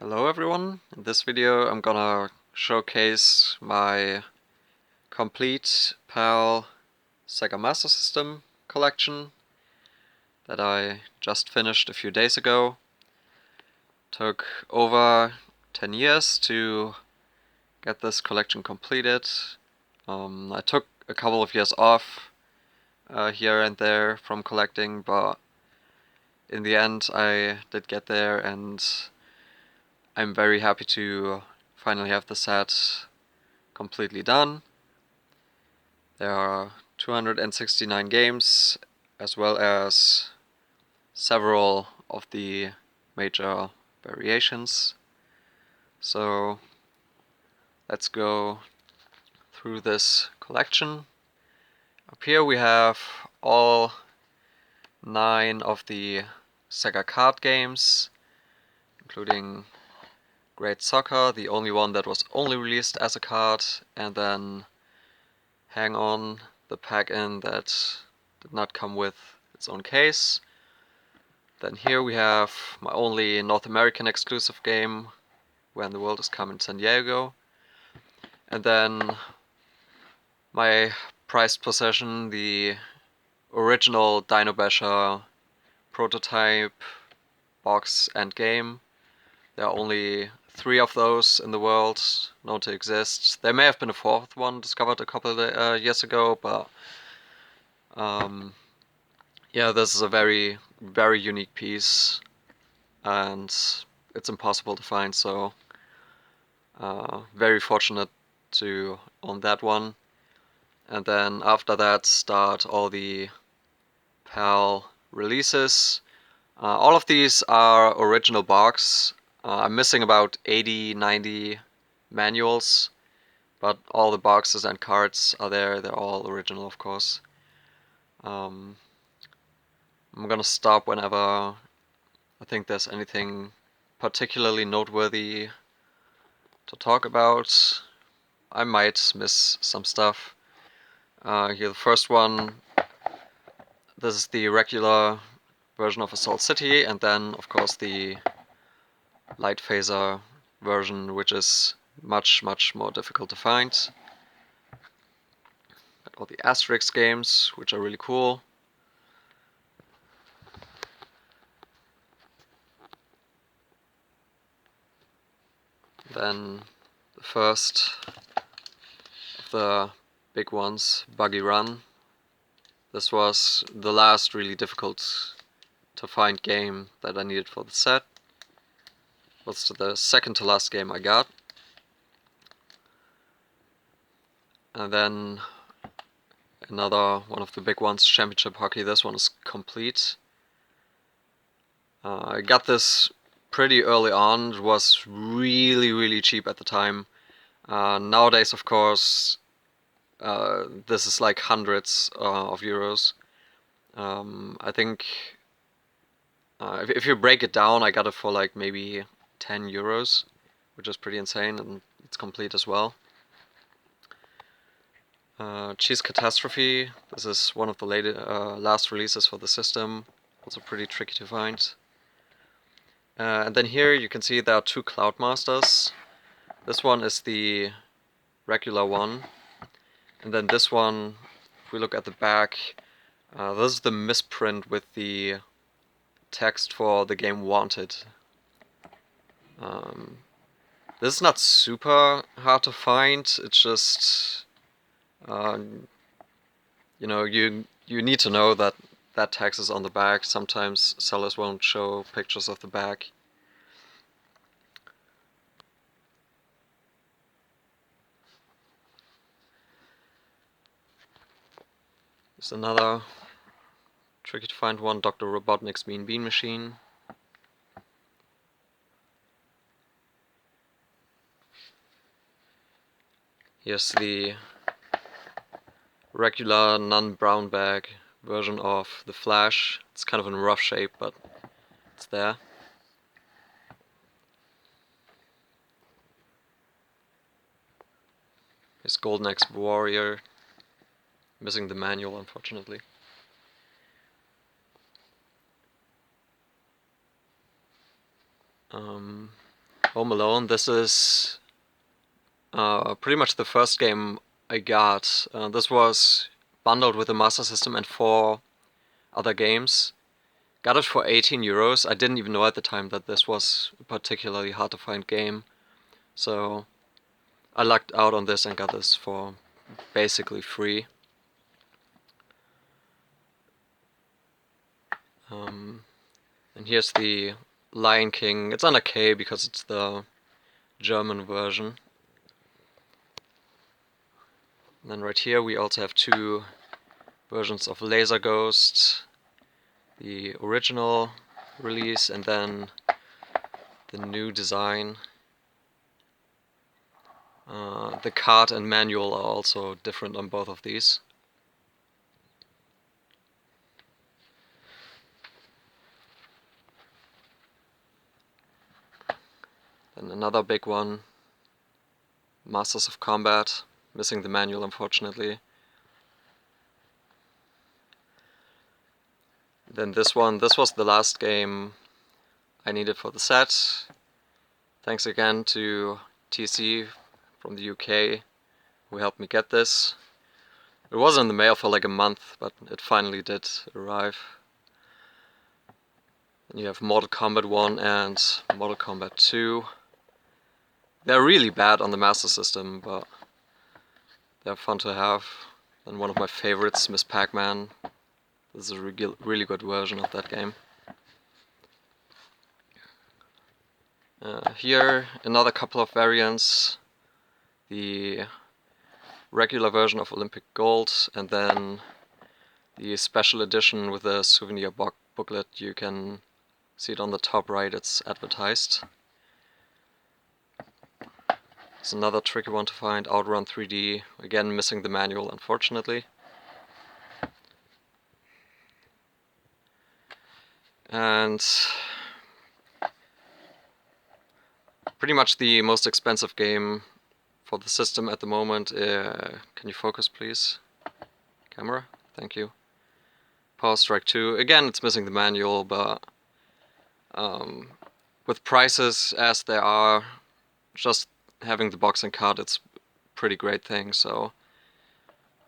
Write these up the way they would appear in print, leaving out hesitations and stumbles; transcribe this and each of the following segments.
Hello everyone, in this video I'm gonna showcase my complete PAL Sega Master System collection that I just finished a few days ago. Took over 10 years to get this collection completed. I took a couple of years off here and there from collecting, but in the end I did get there and I'm very happy to finally have the set completely done. There are 269 games as well as several of the major variations. So let's go through this collection. Up here we have all 9 of the Sega card games, including Great Soccer, the only one that was only released as a card, and then Hang On, the pack-in that did not come with its own case. Then here we have my only North American exclusive game, When the World Is Come in San Diego. And then my prized possession, the original Dino Basher prototype box and game. There are only 3 of those in the world known to exist. There may have been a 4th one discovered a couple of years ago, but yeah, this is a very, very unique piece, and it's impossible to find, so very fortunate to own that one. And then after that start all the PAL releases. All of these are original box. I'm missing about 80-90 manuals, but all the boxes and cards are there. They're all original, of course. I'm gonna stop whenever I think there's anything particularly noteworthy to talk about. I might miss some stuff. Here the first one, this is the regular version of Assault City, and then of course the light phaser version, which is much more difficult to find. Got all the Asterix games, which are really cool. Then the first of the big ones, Buggy Run. This was the last really difficult to find game that I needed for the set. Was the second to last game I got. And then another one of the big ones, Championship Hockey. This one is complete. I got this pretty early on. It was really cheap at the time. Nowadays, of course, this is like hundreds of euros. I think if you break it down, I got it for like maybe 10 euros, which is pretty insane, and it's complete as well. Cheese Catastrophe. This is one of the last releases for the system. Also pretty tricky to find. And then here you can see there are 2 Cloudmasters. This one is the regular one, and then this one, if we look at the back, this is the misprint with the text for the game Wanted. This is not super hard to find. It's just, you know, you need to know that that text is on the back. Sometimes sellers won't show pictures of the back. There's another tricky to find one, Dr. Robotnik's Mean Bean Machine. Here's the regular non-brown bag version of the Flash. It's kind of in rough shape, but it's there. Here's Golden Axe Warrior. Missing the manual, unfortunately. Home Alone. This is pretty much the first game I got. This was bundled with the Master System and 4 other games. Got it for 18 euros. I didn't even know at the time that this was a particularly hard to find game. So I lucked out on this and got this for basically free. And here's the Lion King. It's under K because it's the German version. And then right here we also have 2 versions of Laser Ghost. The original release and then the new design. The card and manual are also different on both of these. Then another big one, Masters of Combat, missing the manual unfortunately. Then this one, this was the last game I needed for the set. Thanks again to TC from the UK who helped me get this. It was in the mail for like a month, but it finally did arrive. And you have Mortal Kombat 1 and Mortal Kombat 2. They're really bad on the Master System, but they're fun to have. And one of my favorites, Miss Pac-Man. This is a really good version of that game. Here, another couple of variants. The regular version of Olympic Gold, and then the special edition with a souvenir booklet. You can see it on the top right, it's advertised. It's another tricky one to find, Outrun 3D, again missing the manual unfortunately. And pretty much the most expensive game for the system at the moment. Can you focus please? Camera? Thank you. Power Strike 2. Again, it's missing the manual, but with prices as they are, just having the box and card, it's a pretty great thing. So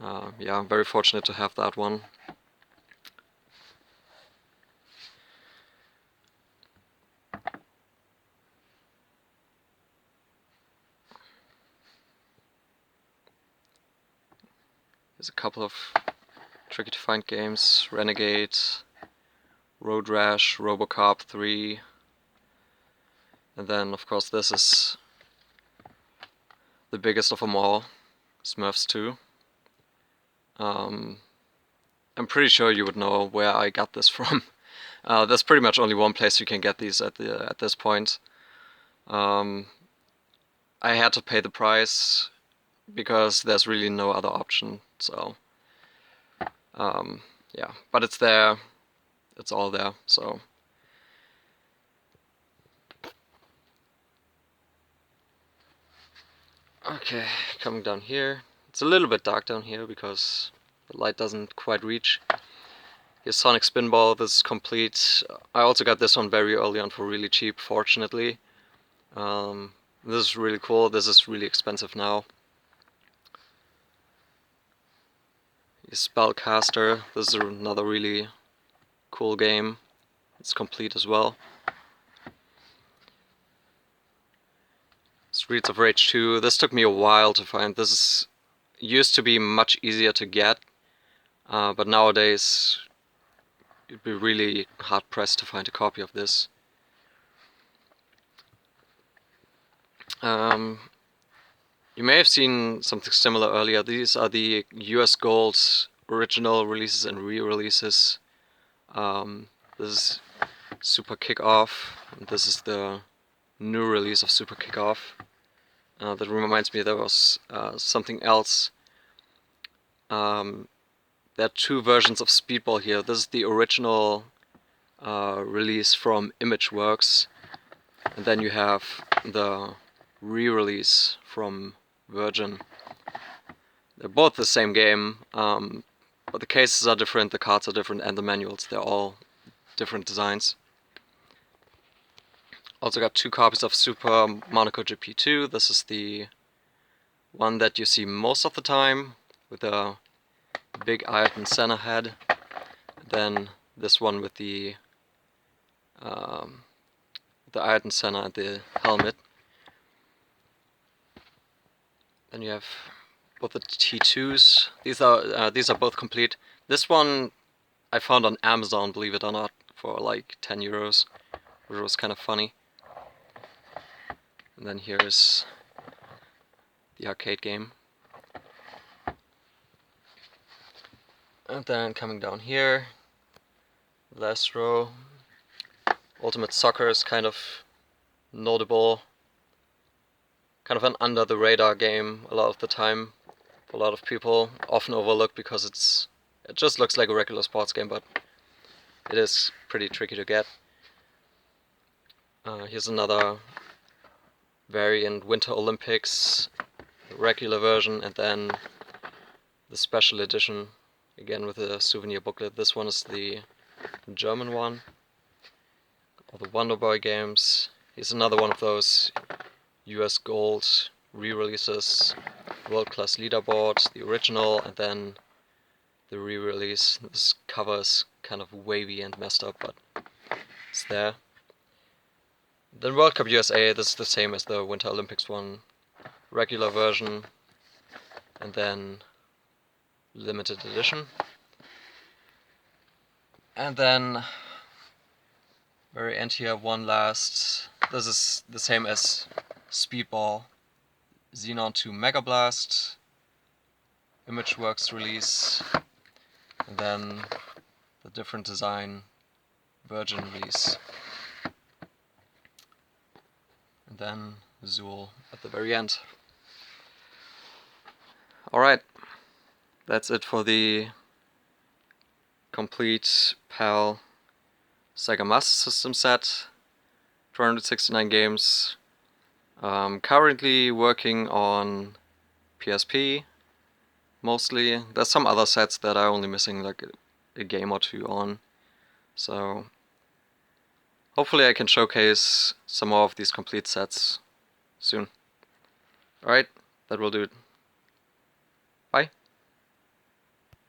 yeah, I'm very fortunate to have that one. There's a couple of tricky to find games. Renegade, Road Rash, Robocop 3. And then of course this is the biggest of them all, Smurfs 2. I'm pretty sure you would know where I got this from. There's pretty much only one place you can get these at this point. I had to pay the price because there's really no other option. So yeah, but it's there. It's all there. So okay, coming down here. It's a little bit dark down here because the light doesn't quite reach. Here's Sonic Spinball. This is complete. I also got this one very early on for really cheap, fortunately. This is really cool. This is really expensive now. Here's Spellcaster. This is another really cool game. It's complete as well. Streets of Rage 2. This took me a while to find. This used to be much easier to get, but nowadays you'd be really hard pressed to find a copy of this. You may have seen something similar earlier. These are the US Gold original releases and re-releases. This is Super Kickoff, and this is the new release of Super Kickoff. That reminds me there was something else. There are 2 versions of Speedball here. This is the original release from Imageworks, and then you have the re-release from Virgin. They're both the same game, but the cases are different, the cards are different, and the manuals, they're all different designs. Also got 2 copies of Super Monaco Gp2. This is the one that you see most of the time, with a big Ayrton Senna head. Then this one with the Ayrton Senna and the helmet. Then you have both the T2s. These are both complete. This one I found on Amazon, believe it or not, for like 10 euros, which was kind of funny. And then here's the arcade game. And then coming down here, last row, Ultimate Soccer is kind of notable. Kind of an under the radar game a lot of the time for a lot of people, often overlooked because it just looks like a regular sports game, but it is pretty tricky to get. Here's another variant, Winter Olympics, the regular version, and then the special edition, again with a souvenir booklet. This one is the German one, all the Wonder Boy games. Here's another one of those US Gold re-releases, World Class Leaderboard, the original, and then the re-release. This cover is kind of wavy and messed up, but it's there. Then World Cup USA, this is the same as the Winter Olympics one, regular version, and then limited edition. And then very end here, one last. This is the same as Speedball, Xenon 2 Mega Blast, Imageworks release, and then the different design Virgin release, and then Zool at the very end. Alright, that's it for the complete PAL Sega Master System set. 269 games. Currently working on PSP mostly. There's some other sets that are only missing like a game or two on. So hopefully I can showcase some more of these complete sets soon. Alright, that will do it.